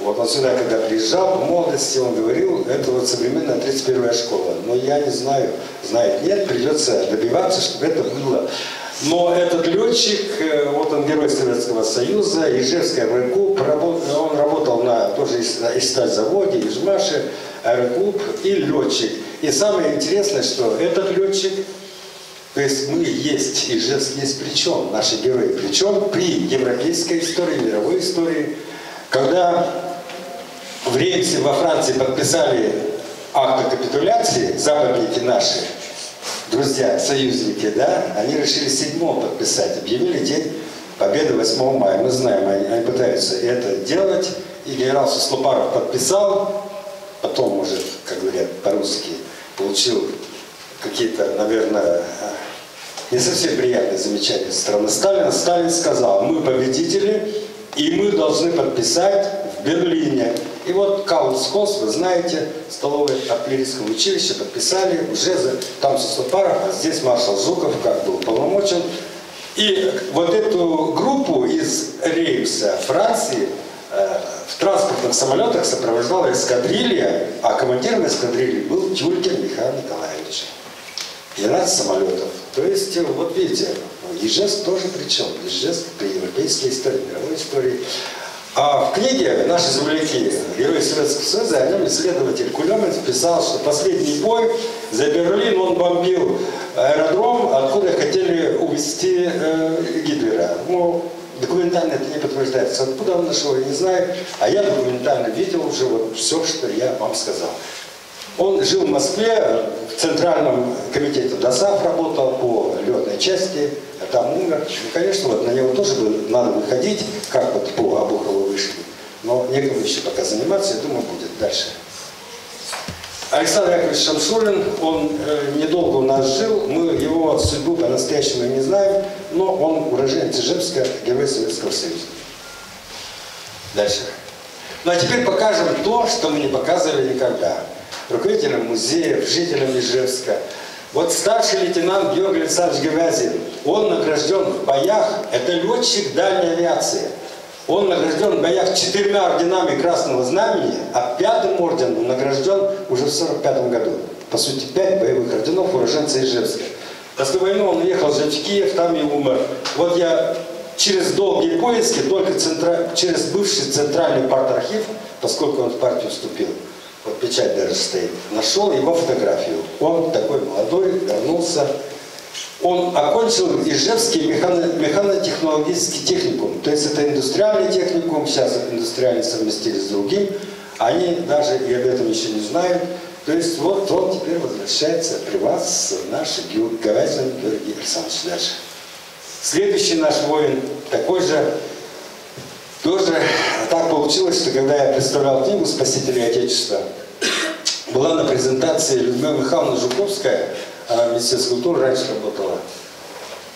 Вот он сюда, когда приезжал, в молодости он говорил, это вот современная 31-я школа. Но я не знаю, знает, нет, придется добиваться, чтобы это было. Но этот летчик, вот он герой Советского Союза, Ижевский аэроклуб, он работал на тоже заводе, Ижмаше, аэроклуб и летчик. И самое интересное, что этот летчик, то есть мы есть, Ижевск есть причем, наши герои, причем при европейской истории, мировой истории, когда в Реймсе во Франции подписали акт о капитуляции, западники наши, друзья, союзники, да, они решили 7-го подписать, объявили День Победы 8 мая. Мы знаем, они пытаются это делать, и генерал Суслопаров подписал, потом уже, как говорят по-русски, получил какие-то, наверное, не совсем приятные замечания со стороны Сталина. Сталин сказал, мы победители, и мы должны подписать в Берлине. И вот Каунскос, вы знаете, столовое артиллерийское училище подписали, уже там Суслопаров, а здесь маршал Жуков, как был полномочен. И вот эту группу из Реймса, Франции, в транспортных самолетах сопровождала эскадрилья, а командиром эскадрильи был Тюлькин Михаил Николаевич. 12 самолетов. То есть, вот видите, Ижевск тоже причем. Ижевск при европейской истории, мировой истории. А в книге «Наши земляки. Герои Советского Союза» о нем исследователь Кулемец писал, что последний бой за Берлин он бомбил аэродром, откуда хотели увезти Гитлера. Ну, документально это не подтверждается. Откуда он нашел, я не знаю. А я документально видел уже вот все, что я вам сказал. Он жил в Москве, в Центральном комитете ДОСААФ работал по летной части, а там умер. Ну, конечно, вот на него тоже надо выходить, как вот по Обухову вышли. Но некому еще пока заниматься, я думаю, будет дальше. Александр Яковлевич Шамшурин, он недолго у нас жил, мы его судьбу по-настоящему не знаем, но он уроженец Ижевска, герой Советского Союза. Дальше. Ну а теперь покажем то, что мы не показывали никогда. Руководителям музеев, жителям Ижевска. Вот старший лейтенант Георгий Александрович Гевязин, он награжден в боях, это летчик дальней авиации. Он награжден в боях 4 орденами Красного Знамени, а 5-м орденом награжден уже в 1945 году. По сути, 5 боевых орденов уроженца Ижевска. После войны он уехал жить в Киев, там и умер. Вот я через долгие поиски, только через бывший центральный партархив, поскольку он в партию вступил, вот печать даже стоит, нашел его фотографию. Он такой молодой, вернулся. Он окончил Ижевский механотехнологический техникум. То есть это индустриальный техникум, сейчас индустриальный совместили с другим. Они даже и об этом еще не знают. То есть вот он теперь возвращается при вас, наш Гевязин Георгий Александрович. Дальше. Следующий наш воин такой же. Тоже так получилось, что когда я представлял книгу «Спасители Отечества», была на презентации Людмила Михайловна Жуковская, она в Министерстве культуры раньше работала.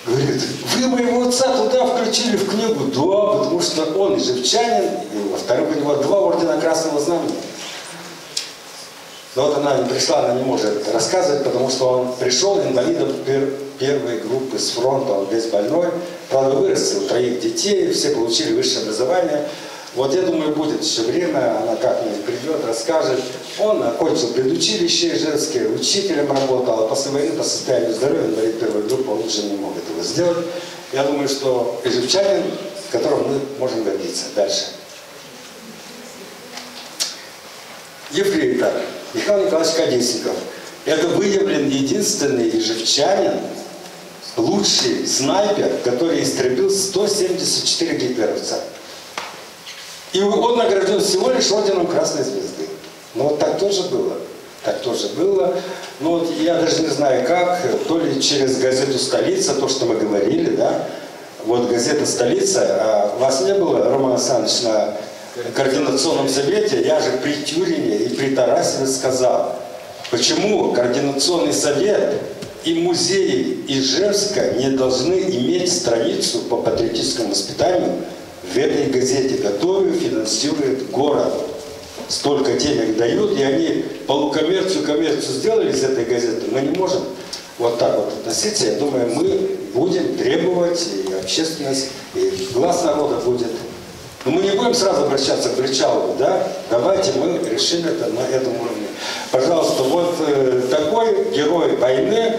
Говорит, вы моего отца туда включили в книгу? Да, потому что он ижевчанин, и во-вторых, у него 2 ордена Красного Знамени. Но вот она не пришла, она не может рассказывать, потому что он пришел инвалидом первой группы с фронта, он весь больной. Правда, вырастил 3 детей, все получили высшее образование. Вот я думаю, будет еще время, она как-нибудь придет, расскажет. Он окончил предучилище Ижевское, учителем работал, а после войны по состоянию здоровья, инвалид первой группы, он уже не мог этого сделать. Я думаю, что ижевчанин, которым мы можем гордиться. Дальше. Ефрейтор Михаил Николаевич Кадесников. Это выявлен единственный ижевчанин, лучший снайпер, который истребил 174 гитлеровца. И он награжден всего лишь орденом Красной Звезды. Но вот так тоже было. Так тоже было. Ну вот я даже не знаю как, то ли через газету «Столица», то, что мы говорили, да. Вот газета «Столица». А вас не было, Роман Александрович, на координационном совете? Я же при Тюрине и при Тарасеве сказал, почему координационный совет и музеи Ижевска не должны иметь страницу по патриотическому воспитанию в этой газете, которую финансирует город. Столько денег дают, и они полукоммерцию, коммерцию сделали из этой газеты. Мы не можем вот так вот относиться. Я думаю, мы будем требовать, и общественность, и глаз народа будет. Но мы не будем сразу обращаться к Бричалову, да? Давайте мы решим это на этом уровне. Пожалуйста, вот такой герой войны,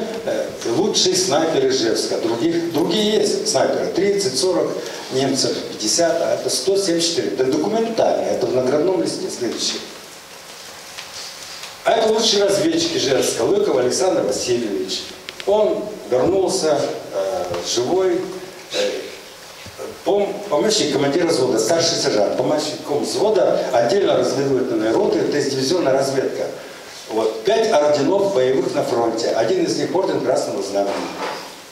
лучший снайпер Ижевска. Другие есть снайперы, 30, 40, немцев 50, а это 174. Это документально, это в наградном листе следующее. А это лучший разведчик Ижевска, Лыков Александр Васильевич. Он вернулся живой, помощник командира взвода, старший сержант, помощником взвода, отдельно разведывательной роты, то есть дивизионная разведка. Вот, 5 орденов боевых на фронте, один из них орден Красного Знамени.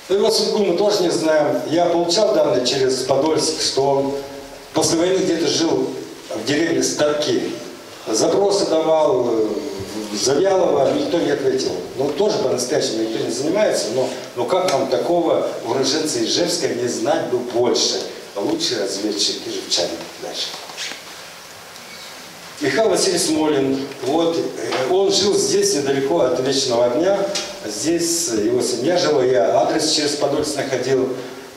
Ну, его судьбу мы тоже не знаем. Я получал данные через Подольск, что он после войны где-то жил в деревне Старки. Запросы давал, Завьялова, никто не ответил. Ну, тоже по-настоящему никто не занимается, но как нам такого уроженца Ижевска не знать бы больше? Лучший разведчик ижевчанин. Дальше. Михаил Васильевич Смолин. Вот, он жил здесь, недалеко от Вечного огня. Здесь его семья жила. Я адрес через Подольск находил.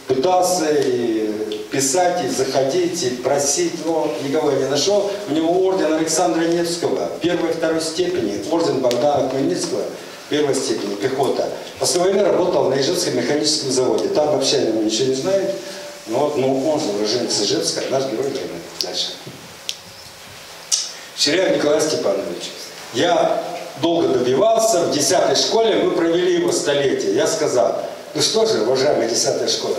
Пытался и писать, и заходить, и просить, но никого я не нашел. У него орден Александра Невского, 1-й и 2-й степени. Орден Богдана Хмельницкого, 1-й степени, пехота. После войны работал на Ижевском механическом заводе. Там вообще о нем ничего не знает. Но он же уроженец Ижевска, наш герой войны. Дальше. Черяев Николай Степанович. Я долго добивался, в 10-й школе мы провели его столетие. Я сказал, ну что же, уважаемая 10-я школа,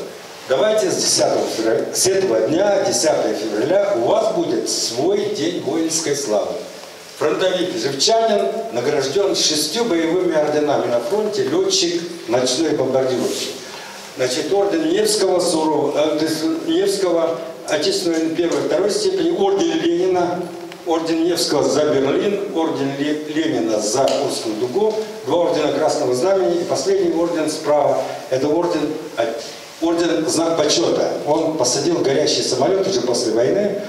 давайте с этого дня, 10 февраля, у вас будет свой день воинской славы. Фронтовик ижевчанин награжден 6 боевыми орденами на фронте, летчик, ночной бомбардировщик. Значит, орден Невского, Невского, Отечественной 1-й, 2-й степени, орден Ленина, орден Невского за Берлин, орден Ленина за Курскую дугу, 2 ордена Красного Знамени и последний орден справа, это орден Знак почета. Он посадил горящий самолет уже после войны,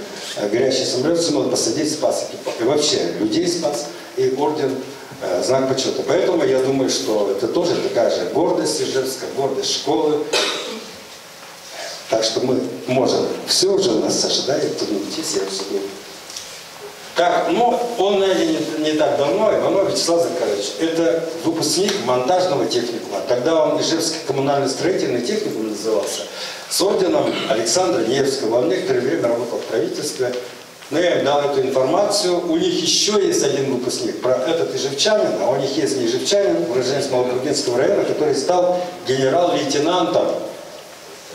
горящий самолет сумел посадить, спас, и вообще людей спас, и орден Знак почета. Поэтому я думаю, что это тоже такая же гордость Ижевска, гордость школы. Так что мы можем. Все уже у нас ожидает, тут идти, я все говорю. Так, ну, он, наверное, не так давно, Иванов Вячеслав Захарович, это выпускник монтажного техникума. Тогда он Ижевский коммунально-строительный техникум назывался, с орденом Александра Невского. Он некоторое время работал в правительстве. Но я им дал эту информацию. У них еще есть один выпускник, про этот ижевчанин, а у них есть не ижевчанин, уроженец Малокругинского района, который стал генерал-лейтенантом.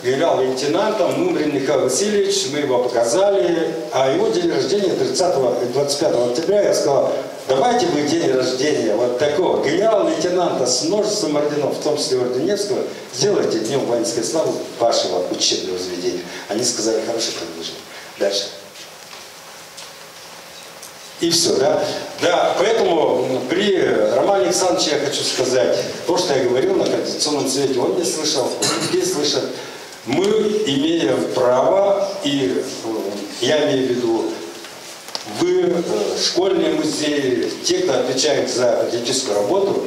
Генерал-лейтенантом Мумрин Михаил Васильевич, мы его показали, а его день рождения 25 октября, я сказал, давайте вы день рождения вот такого генерал-лейтенанта с множеством орденов, в том числе орден Невского, сделайте днем воинской славы вашего учебного заведения. Они сказали, хорошее предложение. Дальше. И все, да? Да, поэтому при Романе Александровиче я хочу сказать, то, что я говорил на Координационном совете, он не слышал, не слышит. Мы имеем право, и я имею в виду, вы, школьные музеи, те, кто отвечает за патриотическую работу,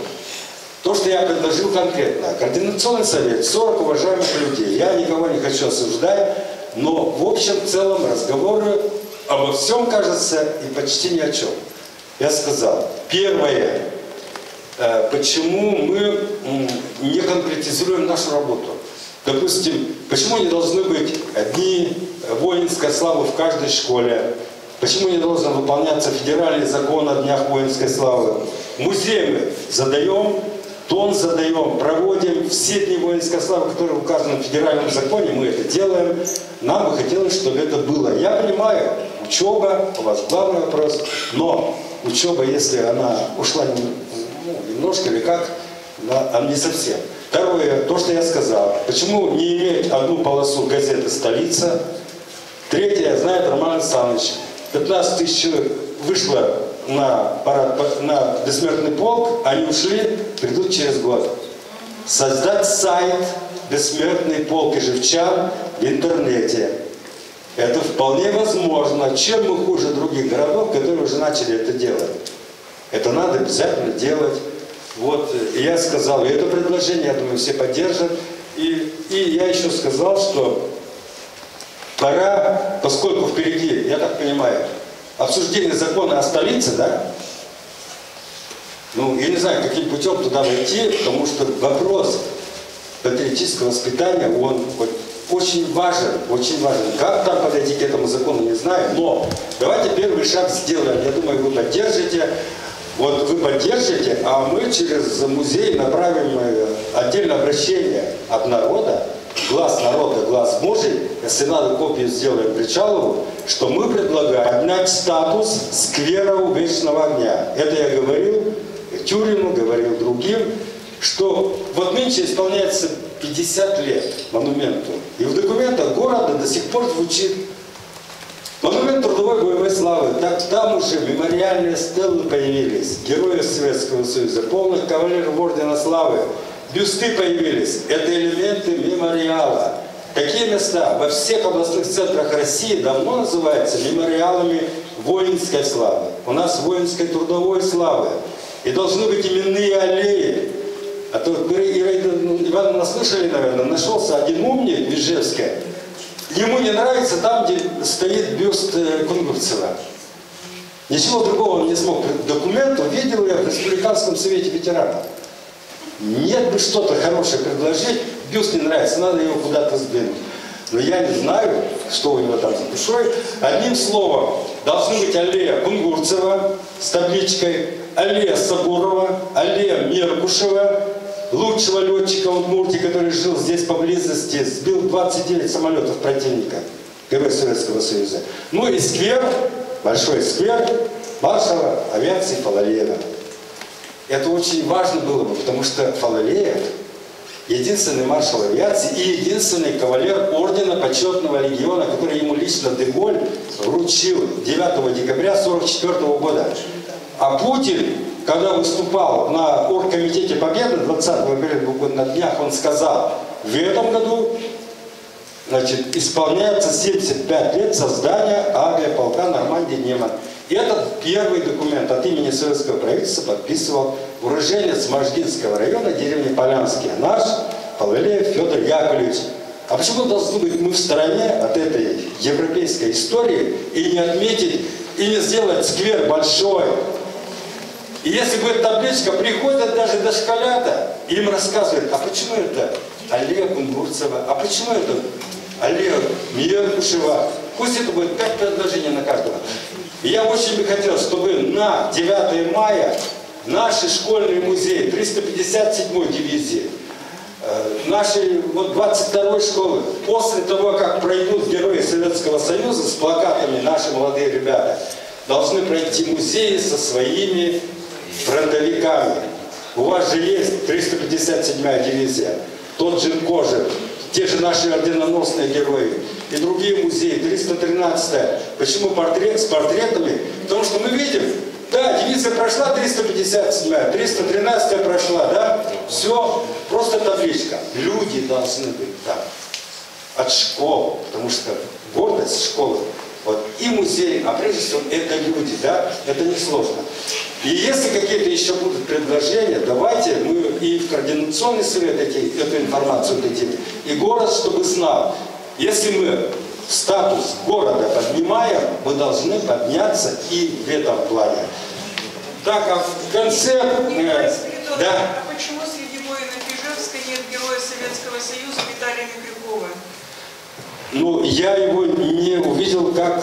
то, что я предложил конкретно, Координационный совет, 40 уважаемых людей, я никого не хочу осуждать, но в общем целом разговоры обо всем, кажется, и почти ни о чем. Я сказал, первое, почему мы не конкретизируем нашу работу. Допустим, почему не должны быть дни воинской славы в каждой школе? Почему не должен выполняться федеральный закон о днях воинской славы? музей мы задаем, тон задаем, проводим все дни воинской славы, которые указаны в федеральном законе, мы это делаем. Нам бы хотелось, чтобы это было. Я понимаю, учеба, у вас главный вопрос, но учеба, если она ушла немножко или как, она не совсем. Второе, то, что я сказал. Почему не иметь одну полосу газеты «Столица»? Третье, знает Роман Александрович, 15 тысяч человек вышло на бессмертный полк, они ушли, придут через год. Создать сайт «Бессмертный полк ижевчан» в интернете. Это вполне возможно. Чем мы хуже других городов, которые уже начали это делать? Это надо обязательно делать. Вот, и я сказал, и это предложение, я думаю, все поддержат. И я еще сказал, что пора, поскольку впереди, я так понимаю, обсуждение закона о столице, да? Ну, я не знаю, каким путем туда войти, потому что вопрос патриотического воспитания, он очень важен, очень важен. Как там подойти к этому закону, не знаю, но давайте первый шаг сделаем. Я думаю, вы поддержите. Вот вы поддержите, а мы через музей направим отдельное обращение от народа, глаз народа, глаз Божий, если надо, копию сделаем Причалову, что мы предлагаем поднять статус сквера у Вечного огня. Это я говорил Тюрину, говорил другим, что вот нынче исполняется 50 лет монументу. И в документах города до сих пор звучит монумент трудовой боевой славы. Так там уже мемориальные стелы появились, герои Советского Союза, полных кавалеров ордена славы, бюсты появились. Это элементы мемориала. Такие места во всех областных центрах России давно называются мемориалами воинской славы. У нас воинской трудовой славы. И должны быть именные аллеи. А то Ираида Ивановна слышали, наверное, нашелся один умник в Ижевске. Ему не нравится там, где стоит бюст Кунгурцева. Ничего другого он не смог. Документ увидел я в Республиканском совете ветеранов. Нет бы что-то хорошее предложить, бюст не нравится, надо его куда-то сдвинуть. Но я не знаю, что у него там за душой. Одним словом, должны быть аллея Кунгурцева с табличкой, аллея Сабурова, аллея Меркушева, лучшего летчика Удмуртии, который жил здесь поблизости, сбил 29 самолетов противника ГВ Советского Союза. Ну и сквер, большой сквер маршала авиации Фалалеева. Это очень важно было бы, потому что Фалалеев единственный маршал авиации и единственный кавалер ордена почетного легиона, который ему лично де Голль вручил 9 декабря 1944 года. А Путин, когда выступал на Оргкомитете Победы 20 апреля на днях, он сказал, в этом году, значит, исполняется 75 лет создания авиаполка Нормандия-Неман. И этот первый документ от имени советского правительства подписывал уроженец Можгинского района, деревни Полянские, наш Фалалеев Федор Яковлевич. А почему должны быть мы в стороне от этой европейской истории и не отметить, и не сделать сквер большой? И если будет табличка, приходят даже дошколята, и им рассказывают, а почему это аллея Кунгурцева, а почему это аллея Меркушева? Пусть это будет 5 предложений на каждого. И я очень бы хотел, чтобы на 9 мая наши школьные музеи 357-й дивизии, наши вот 22-й школы, после того, как пройдут герои Советского Союза с плакатами, наши молодые ребята, должны пройти музеи со своими фронтовиками. У вас же есть 357-я дивизия, тот же Кожев, те же наши орденоносные герои и другие музеи, 313-я. Почему портрет с портретами? Потому что мы видим, да, дивизия прошла 357-я, 313-я прошла, да? Все, просто табличка. Люди должны быть там. От школ, потому что гордость школы. Вот, и музей, а прежде всего это люди, да, это несложно. И если какие-то еще будут предложения, давайте мы и в координационный совет эту информацию дадим, и город, чтобы знал, если мы статус города поднимаем, мы должны подняться и в этом плане. Так, а в конце... да. А почему среди воинов Ижевска нет героя Советского Союза Виталия Микрюкова? Ну, я его не увидел как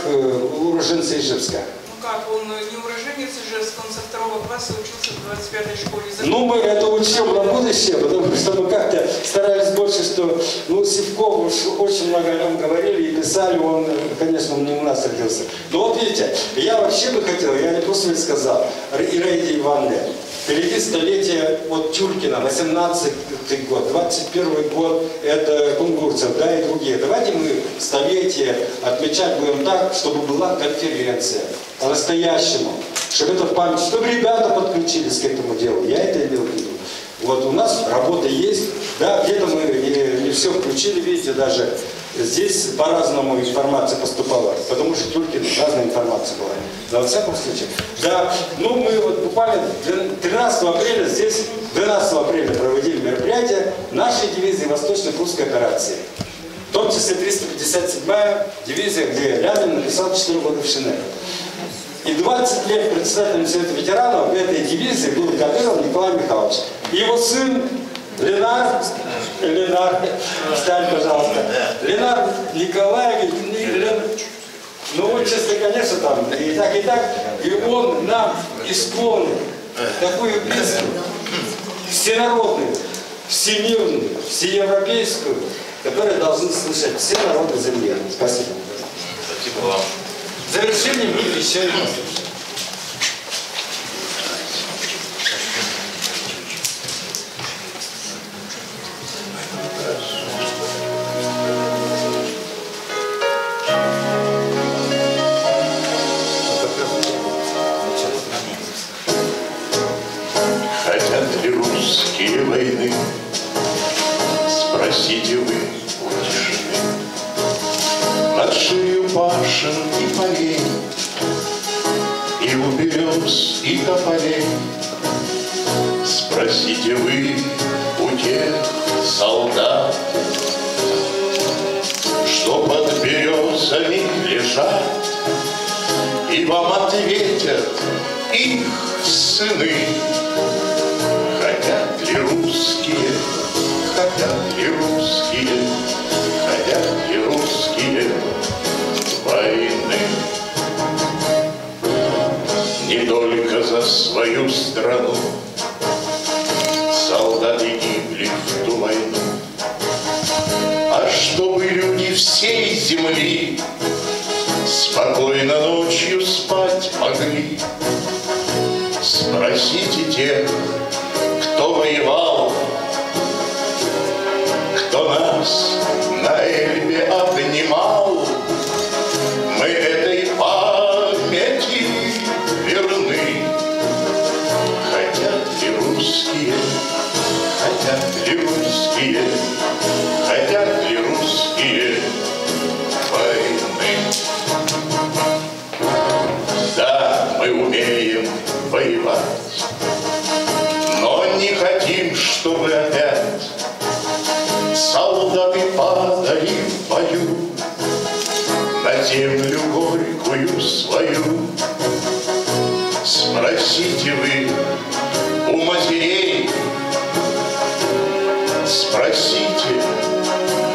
уроженца Ижевска. Ну как? Он не уроженец Ижевска, он со 2 класса учился в 25-й школе. Ну, мы это учим на будущее, потому что мы как-то старались больше, что, ну, Сивков уж очень много о нем говорили и писали, он, конечно, он не у нас родился. Но вот видите, я вообще бы хотел, я не просто сказал, Ираиде Ивановне, впереди столетие вот Тюркина, 18-й год, 21-й год, это Кунгурцев, да, и другие. Давайте мы столетие отмечать будем так, чтобы была конференция по-настоящему, чтобы это в память, чтобы ребята подключились к этому делу. Я это имел в виду. Вот у нас работа есть, да, где-то мы не все включили, видите, даже здесь по-разному информация поступала, потому что Тюркин разная информация была. Но во всяком случае, да, ну мы вот буквально 13 апреля здесь, 12 апреля проводили мероприятие нашей дивизии Восточно-Прусской операции. В том числе 357-я дивизия, где Лямин написал 4 года в Шинеле. И 20 лет председателем Совета ветеранов этой дивизии был Кадыров Николай Михайлович. И его сын Ленар, встань, пожалуйста, Ленар Николаевич, ну вот, честно, конечно, там и так, и он нам исполнил такую песню всенародную, всемирную, всеевропейскую, которую должны слышать все народы земли. Спасибо. Спасибо вам. В завершение мы еще и послушаем. Хотят ли русские войны? Спросите вы у тишины. Над шею башен и полей, и у берез, и тополей. Спросите вы у тех солдат, что под березами лежат, и вам ответят их сыны. Хотят ли русские, хотят ли русские, хотят ли русские войны? Не только за свою страну солдаты гибли в ту войну, а чтобы люди всей земли спокойно ночью спать могли. Спросите тех, кто воевал, кто нас на Эльбе обнимал. Мы этой памяти верны. Хотят ли русские, хотят ли русские, хотят ли русские войны? Да, мы умеем воевать, но не хотим, чтобы опять солдаты падали в бою на землю горькую свою. Спросите вы у матерей, спросите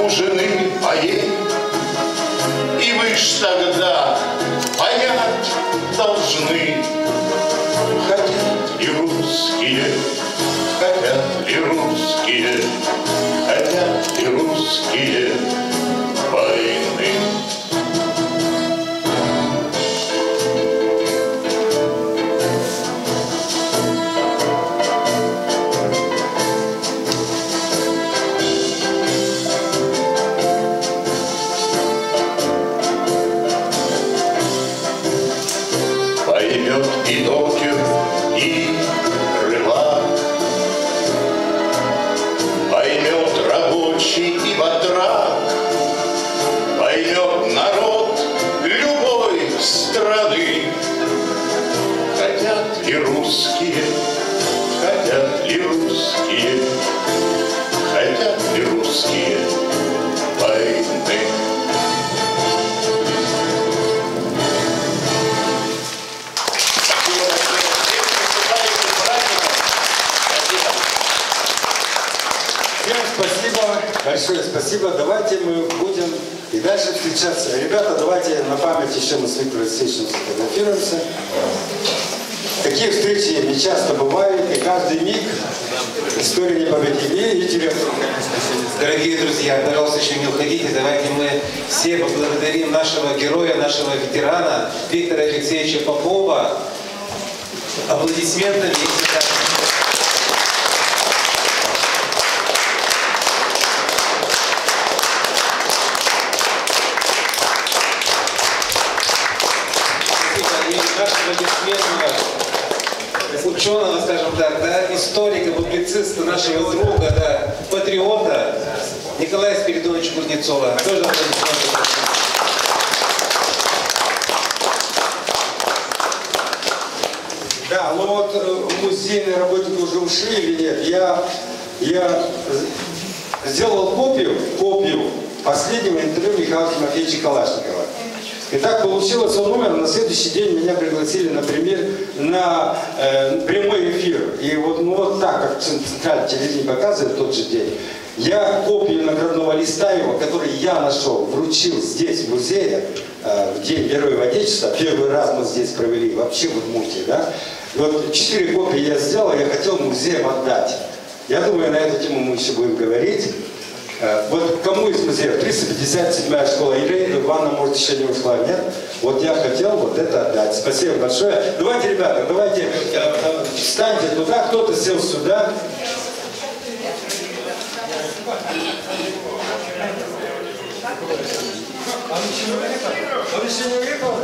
у жены моей, и вы ж тогда понять должны. Хотят ли русские, хотят ли русские, хотят ли русские войны? Поймет и докер, и рыбак, поймет рабочий и батрак, поймет народ любой страны. Хотят ли русские, хотят ли русские, хотят ли русские войны? Всем спасибо, большое спасибо. Давайте мы будем и дальше встречаться. Ребята, давайте на память еще мы с Виктором Алексеевичем сфотографируемся. Такие встречи не часто бывают, и каждый миг история непобедимее и интересна. Дорогие друзья, пожалуйста, еще не уходите. Давайте мы все поблагодарим нашего героя, нашего ветерана Виктора Алексеевича Попова аплодисментами. Нашего бессменного ученого, скажем так, да, историка, публициста, нашего друга, да, патриота Николая Спиридоновича Кузнецова. Тоже аплодисменты. Да, ну вот музейные работники уже ушли или нет? Я сделал копию последнего интервью Михаила Тимофеевича Калашникова. И так получилось, он умер, на следующий день меня пригласили, например, на прямой эфир. И вот, ну, вот так, как центральное телевидение показывает в тот же день, я копию наградного листа его, который я нашел, вручил здесь, в музее, в День Героев Отечества. Первый раз мы здесь провели, вообще в Удмуртии, да. И вот 4 копии я сделал, я хотел музеям отдать. Я думаю, на эту тему мы еще будем говорить. Вот кому из музеев? 357-я школа Ирейна, Ванна, может, еще не ушла, нет? Вот я хотел вот это отдать. Спасибо большое. Давайте, ребята, давайте встаньте туда, кто-то сел сюда. Он еще не уехал?